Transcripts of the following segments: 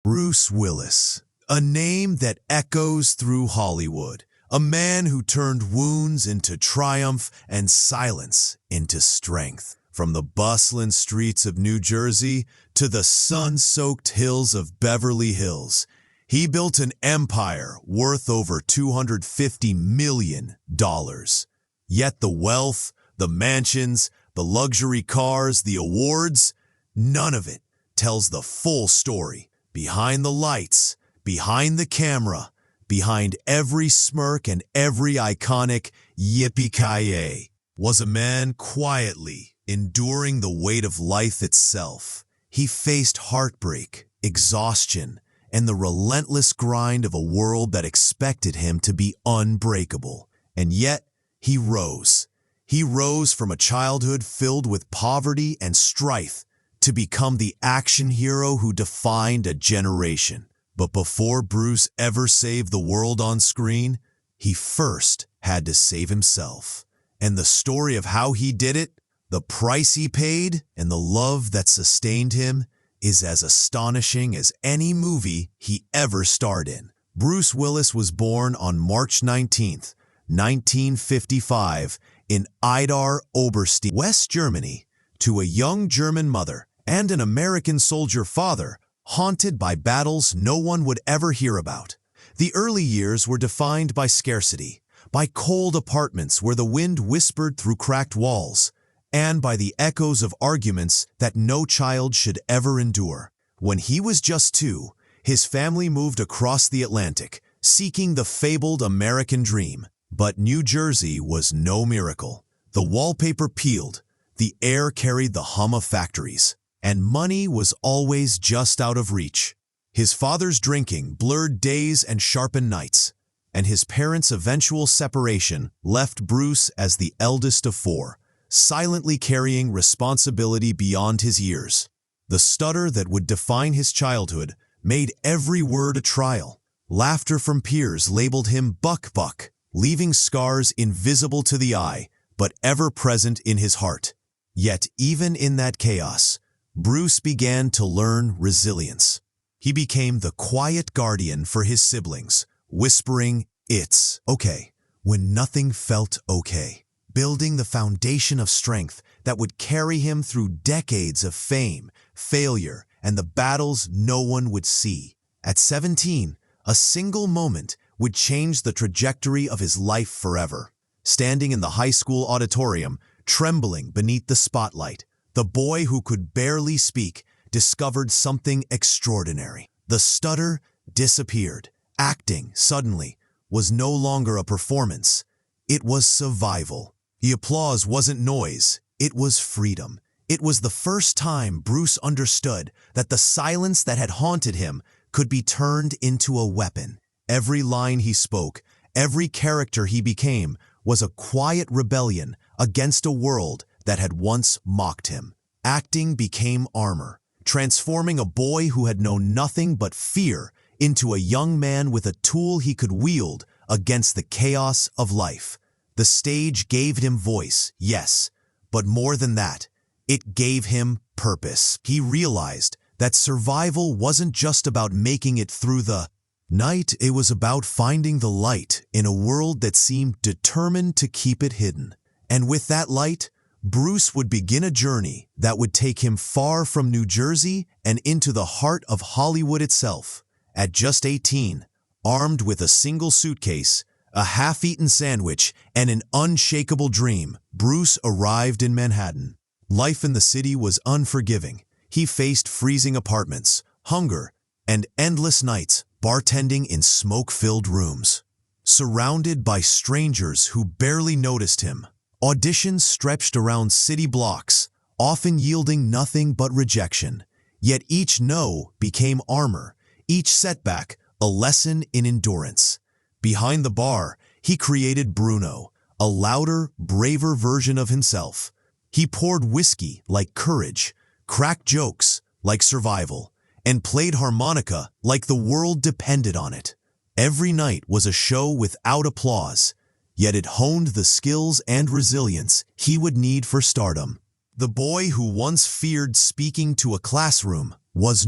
Bruce Willis, a name that echoes through Hollywood, a man who turned wounds into triumph and silence into strength. From the bustling streets of New Jersey to the sun-soaked hills of Beverly Hills, he built an empire worth over $250 million. Yet the wealth, the mansions, the luxury cars, the awards, none of it tells the full story. Behind the lights, behind the camera, behind every smirk and every iconic yippee-ki-yay was a man quietly enduring the weight of life itself. He faced heartbreak, exhaustion, and the relentless grind of a world that expected him to be unbreakable. And yet, he rose. He rose from a childhood filled with poverty and strife to become the action hero who defined a generation. But before Bruce ever saved the world on screen, he first had to save himself. And the story of how he did it, the price he paid, and the love that sustained him is as astonishing as any movie he ever starred in. Bruce Willis was born on March 19, 1955, in Idar Oberstein, West Germany, to a young German mother and an American soldier father, haunted by battles no one would ever hear about. The early years were defined by scarcity, by cold apartments where the wind whispered through cracked walls, and by the echoes of arguments that no child should ever endure. When he was just 2, his family moved across the Atlantic, seeking the fabled American dream. But New Jersey was no miracle. The wallpaper peeled, the air carried the hum of factories, and money was always just out of reach. His father's drinking blurred days and sharpened nights, and his parents' eventual separation left Bruce as the eldest of 4, silently carrying responsibility beyond his years. The stutter that would define his childhood made every word a trial. Laughter from peers labeled him Buck, leaving scars invisible to the eye, but ever present in his heart. Yet even in that chaos, Bruce began to learn resilience. He became the quiet guardian for his siblings, whispering, "It's okay," when nothing felt okay, building the foundation of strength that would carry him through decades of fame, failure, and the battles no one would see. At 17, a single moment would change the trajectory of his life forever. Standing in the high school auditorium, trembling beneath the spotlight, the boy who could barely speak discovered something extraordinary. The stutter disappeared. Acting, suddenly, was no longer a performance. It was survival. The applause wasn't noise. It was freedom. It was the first time Bruce understood that the silence that had haunted him could be turned into a weapon. Every line he spoke, every character he became, was a quiet rebellion against a world that had once mocked him. Acting became armor, transforming a boy who had known nothing but fear into a young man with a tool he could wield against the chaos of life. The stage gave him voice, yes, but more than that, it gave him purpose. He realized that survival wasn't just about making it through the night, it was about finding the light in a world that seemed determined to keep it hidden. And with that light, Bruce would begin a journey that would take him far from New Jersey and into the heart of Hollywood itself. At just 18, armed with a single suitcase, a half-eaten sandwich, and an unshakable dream, Bruce arrived in Manhattan. Life in the city was unforgiving. He faced freezing apartments, hunger, and endless nights bartending in smoke-filled rooms. Surrounded by strangers who barely noticed him, auditions stretched around city blocks, often yielding nothing but rejection. Yet each no became armor, each setback a lesson in endurance. Behind the bar, he created Bruno, a louder, braver version of himself. He poured whiskey like courage, cracked jokes like survival, and played harmonica like the world depended on it. Every night was a show without applause, yet it honed the skills and resilience he would need for stardom. The boy who once feared speaking to a classroom was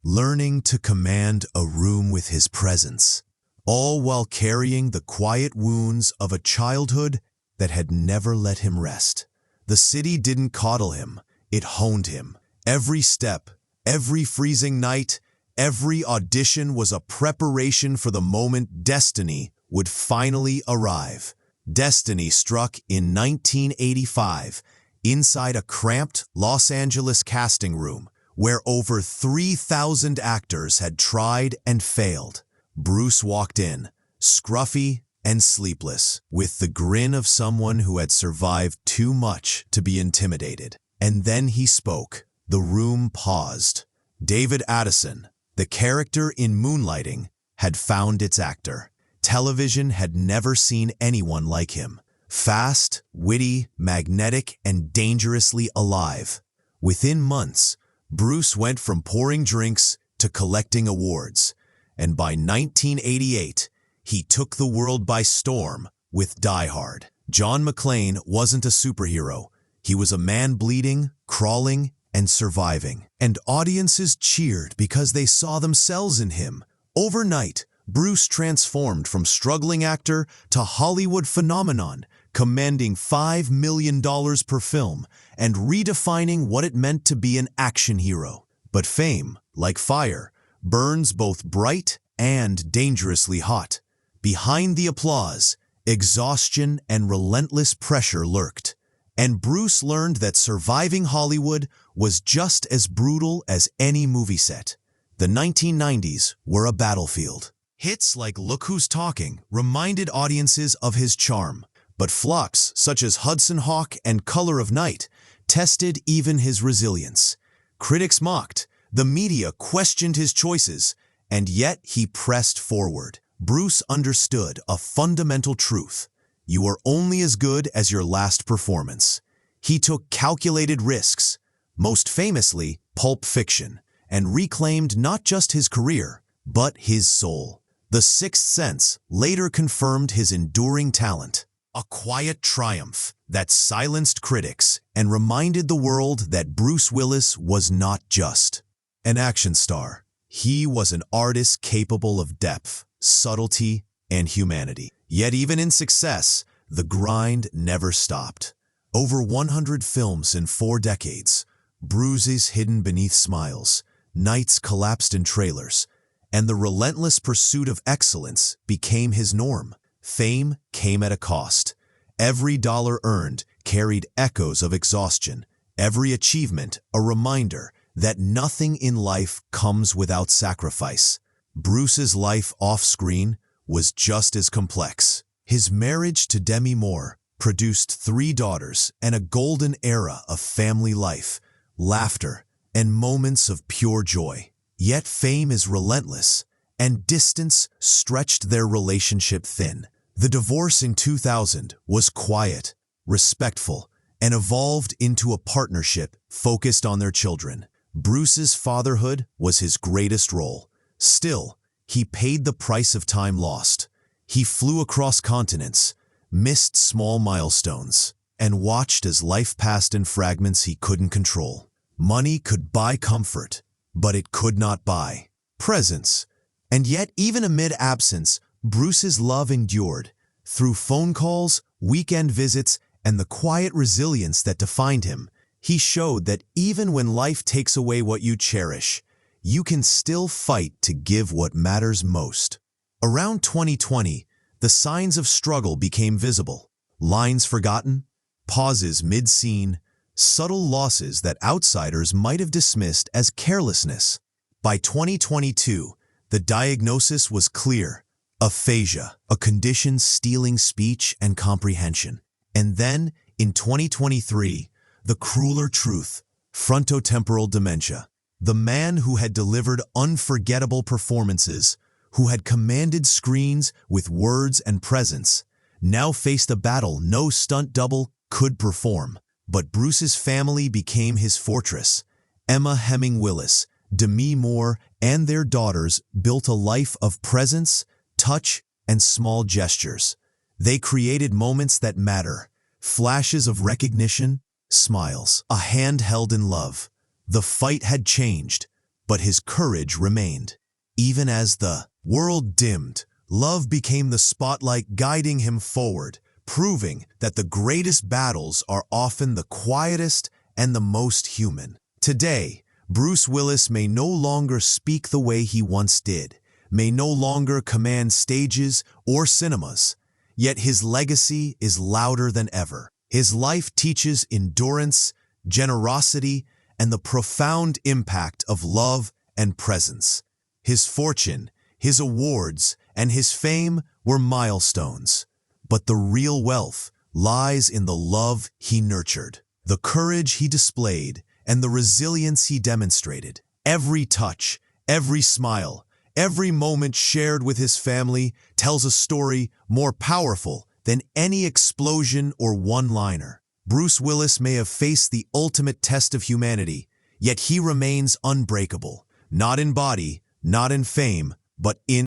learning to command a room with his presence, all while carrying the quiet wounds of a childhood that had never let him rest. The city didn't coddle him, it honed him. Every step, every freezing night, every audition was a preparation for the moment destiny would finally arrive. Destiny struck in 1985 inside a cramped Los Angeles casting room where over 3,000 actors had tried and failed. Bruce walked in, scruffy and sleepless, with the grin of someone who had survived too much to be intimidated. And then he spoke. The room paused. David Addison, the character in Moonlighting, had found its actor. Television had never seen anyone like him. Fast, witty, magnetic, and dangerously alive. Within months, Bruce went from pouring drinks to collecting awards, and by 1988, he took the world by storm with Die Hard. John McClane wasn't a superhero. He was a man bleeding, crawling, and surviving. And audiences cheered because they saw themselves in him. Overnight, Bruce transformed from struggling actor to Hollywood phenomenon, commanding $5 million per film and redefining what it meant to be an action hero. But fame, like fire, burns both bright and dangerously hot. Behind the applause, exhaustion and relentless pressure lurked. And Bruce learned that surviving Hollywood was just as brutal as any movie set. The 1990s were a battlefield. Hits like Look Who's Talking reminded audiences of his charm, but flops such as Hudson Hawk and Color of Night tested even his resilience. Critics mocked, the media questioned his choices, and yet he pressed forward. Bruce understood a fundamental truth. You are only as good as your last performance. He took calculated risks, most famously Pulp Fiction, and reclaimed not just his career, but his soul. The Sixth Sense later confirmed his enduring talent, a quiet triumph that silenced critics and reminded the world that Bruce Willis was not just an action star. He was an artist capable of depth, subtlety, and humanity. Yet even in success, the grind never stopped. Over 100 films in 4 decades, bruises hidden beneath smiles, nights collapsed in trailers, and the relentless pursuit of excellence became his norm. Fame came at a cost. Every dollar earned carried echoes of exhaustion, every achievement a reminder that nothing in life comes without sacrifice. Bruce's life off-screen was just as complex. His marriage to Demi Moore produced 3 daughters and a golden era of family life, laughter, and moments of pure joy. Yet fame is relentless, and distance stretched their relationship thin. The divorce in 2000 was quiet, respectful, and evolved into a partnership focused on their children. Bruce's fatherhood was his greatest role. Still, he paid the price of time lost. He flew across continents, missed small milestones, and watched as life passed in fragments he couldn't control. Money could buy comfort, but it could not buy presence. And yet, even amid absence, Bruce's love endured. Through phone calls, weekend visits, and the quiet resilience that defined him, he showed that even when life takes away what you cherish, you can still fight to give what matters most. Around 2020, the signs of struggle became visible. Lines forgotten, pauses mid-scene, subtle losses that outsiders might have dismissed as carelessness. By 2022, the diagnosis was clear: aphasia, a condition stealing speech and comprehension. And then, in 2023, the crueler truth: frontotemporal dementia. The man who had delivered unforgettable performances, who had commanded screens with words and presence, now faced a battle no stunt double could perform. But Bruce's family became his fortress. Emma Hemming Willis, Demi Moore, and their daughters built a life of presence, touch, and small gestures. They created moments that matter, flashes of recognition, smiles, a hand held in love. The fight had changed, but his courage remained. Even as the world dimmed, love became the spotlight guiding him forward, proving that the greatest battles are often the quietest and the most human. Today, Bruce Willis may no longer speak the way he once did, may no longer command stages or cinemas, yet his legacy is louder than ever. His life teaches endurance, generosity, and the profound impact of love and presence. His fortune, his awards, and his fame were milestones, but the real wealth lies in the love he nurtured, the courage he displayed, and the resilience he demonstrated. Every touch, every smile, every moment shared with his family tells a story more powerful than any explosion or one-liner. Bruce Willis may have faced the ultimate test of humanity, yet he remains unbreakable, not in body, not in fame, but in